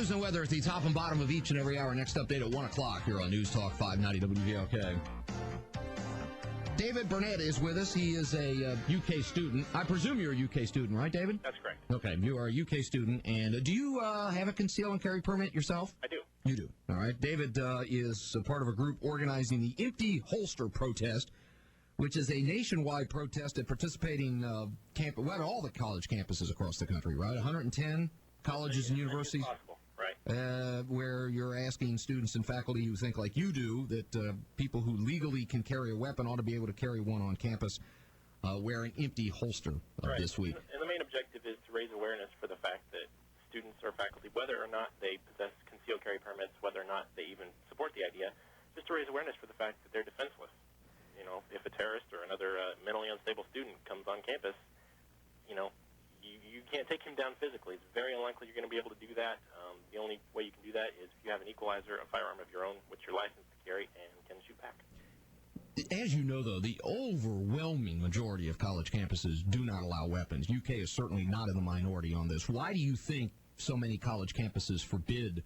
News and weather at the top and bottom of each and every hour. Next update at 1 o'clock here on News Talk 590 WVLK. David Burnett is with us. He is a UK student. I presume you're a UK student, right, David? That's correct. Okay, you are a UK student. And do you have a conceal and carry permit yourself? I do. You do. All right. David is a part of a group organizing the Empty Holster Protest, which is a nationwide protest at participating all the college campuses across the country, right? 110 colleges and universities. Possible, right? Where you're asking students and faculty who think like you do that people who legally can carry a weapon ought to be able to carry one on campus, wear an empty holster right. This week. And the main objective is to raise awareness for the fact that students or faculty, whether or not they possess concealed carry permits, whether or not they even support the idea, just to raise awareness for the fact that they're defenseless. You know, if a terrorist or another mentally unstable student comes on campus, you know, you can't take him down physically. It's very unlikely you're going to be able to do that. The only way you can do that is if you have an equalizer, a firearm of your own, which you're licensed to carry, and can shoot back. As you know, though, the overwhelming majority of college campuses do not allow weapons. UK is certainly not in the minority on this. Why do you think so many college campuses forbid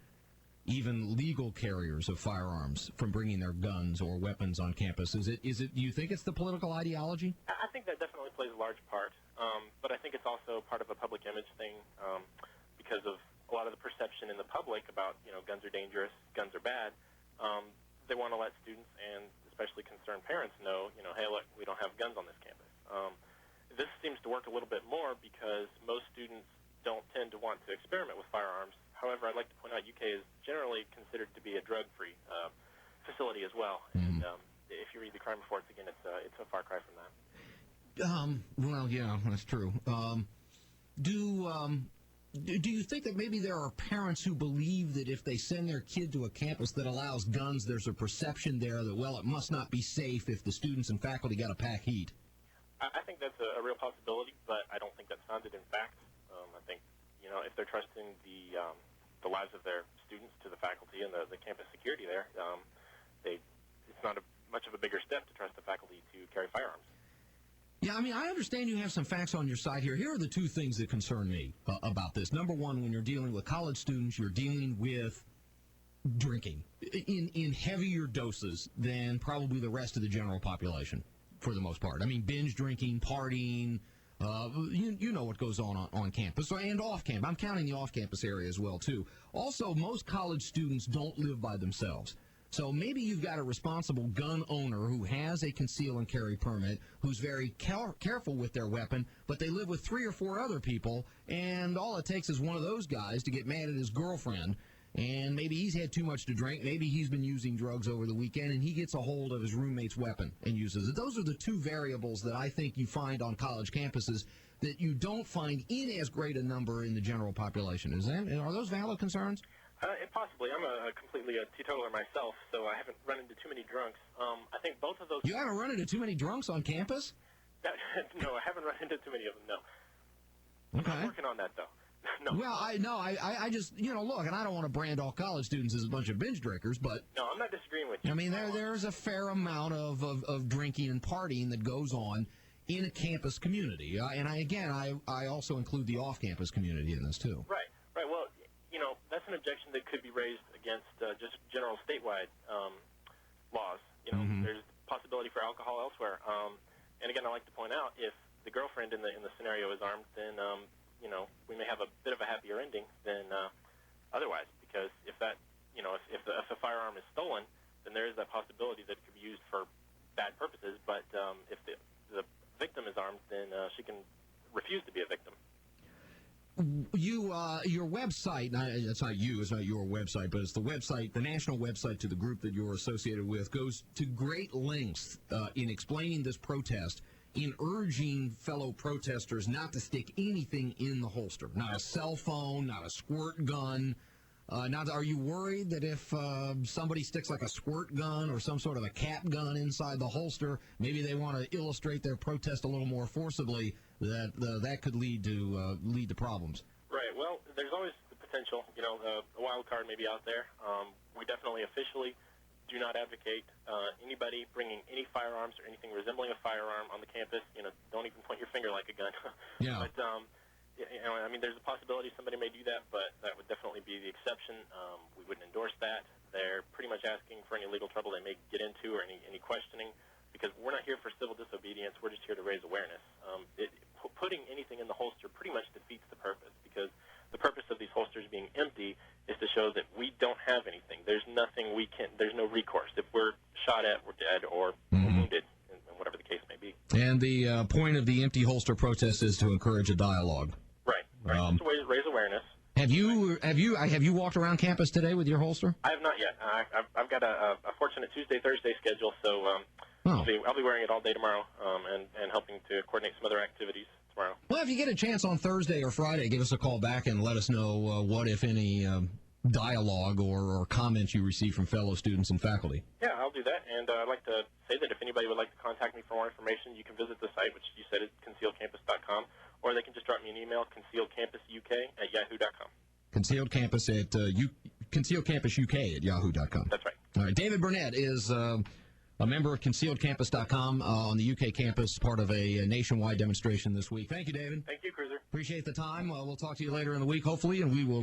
even legal carriers of firearms from bringing their guns or weapons on campus? Do you think it's the political ideology? I think that definitely plays a large part, but I think it's also part of a public image thing because of a lot of the perception in the public about, you know, guns are dangerous, guns are bad. They want to let students and especially concerned parents know, you know, hey, look, we don't have guns on this campus. This seems to work a little bit more because most students don't tend to want to experiment with firearms. However, I'd like to point out UK is generally considered to be a drug-free facility as well. And if you read the crime reports, again, it's a far cry from that. Well, yeah, that's true. Do you think that maybe there are parents who believe that if they send their kid to a campus that allows guns, there's a perception there that, well, it must not be safe if the students and faculty got to pack heat? I think that's a real possibility, but I don't think that's founded in fact. I think, you know, if they're trusting the lives of their students to the faculty and the campus security there, it's not much of a bigger step to trust the faculty to carry firearms. Yeah, I mean, I understand you have some facts on your side here. Here are the two things that concern me about this. Number one, when you're dealing with college students, you're dealing with drinking in heavier doses than probably the rest of the general population, for the most part. I mean, binge drinking, partying, you know what goes on campus and off campus. I'm counting the off-campus area as well, too. Also, most college students don't live by themselves. So maybe you've got a responsible gun owner who has a conceal and carry permit, who's very careful with their weapon, but they live with 3 or 4 other people, and all it takes is one of those guys to get mad at his girlfriend, and maybe he's had too much to drink, maybe he's been using drugs over the weekend, and he gets a hold of his roommate's weapon and uses it. Those are the two variables that I think you find on college campuses that you don't find in as great a number in the general population. Are those valid concerns? Possibly. I'm completely a teetotaler myself, so I haven't run into too many drunks. I think both of those... You haven't run into too many drunks on campus? No, I haven't run into too many of them, no. Okay. I'm working on that, though. No. Well, I just, look, and I don't want to brand all college students as a bunch of binge drinkers, but... No, I'm not disagreeing with you. I mean, there's a fair amount of drinking and partying that goes on in a campus community. And I also include the off-campus community in this, too. Right. Well, that's an objection that could be raised against just general statewide laws. There's possibility for alcohol elsewhere. And again, I like to point out, if the girlfriend in the scenario is armed, then we may have a bit of a happier ending than otherwise. Because if that, if a firearm is stolen, then there is that possibility that it could be used for bad purposes. But if the victim is armed, then she can refuse to be a victim. Your website, it's not your website, but it's the national website to the group that you're associated with, goes to great lengths in explaining this protest, in urging fellow protesters not to stick anything in the holster, not a cell phone, not a squirt gun. Are you worried that if somebody sticks like a squirt gun or some sort of a cap gun inside the holster, maybe they want to illustrate their protest a little more forcibly, that could lead to problems? Right. Well, there's always the potential. A wild card may be out there. We definitely officially do not advocate anybody bringing any firearms or anything resembling a firearm on the campus. Don't even point your finger like a gun. Yeah. But I mean, there's a possibility somebody may do that, but that would definitely be the exception. We wouldn't endorse that. They're pretty much asking for any legal trouble they may get into or any questioning, because we're not here for civil disobedience. We're just here to raise awareness. Putting anything in the holster pretty much defeats the purpose, because the purpose of these holsters being empty is to show that we don't have anything. There's nothing there's no recourse. If we're shot at, we're dead, or wounded, and whatever the case may be. And the point of the empty holster protest is to encourage a dialogue. Right. Just a way to raise awareness. Have you walked around campus today with your holster? I have not yet. I've got a fortunate Tuesday, Thursday schedule, so I'll be wearing it all day tomorrow, and helping to coordinate some other activities tomorrow. Well, if you get a chance on Thursday or Friday, give us a call back and let us know what, if any, dialogue or comments you receive from fellow students and faculty. Yeah, I'll do that, and I'd like to say that if anybody would like to contact me for more information, you can visit the site, which you said is ConcealedCampus.com, or they can just drop me an email, ConcealedCampusUK@yahoo.com. ConcealedCampusUK@yahoo.com. That's right. All right, David Burnett is a member of ConcealedCampus.com on the UK campus, part of a nationwide demonstration this week. Thank you, David. Thank you, Kruser. Appreciate the time. We'll talk to you later in the week, hopefully, and we will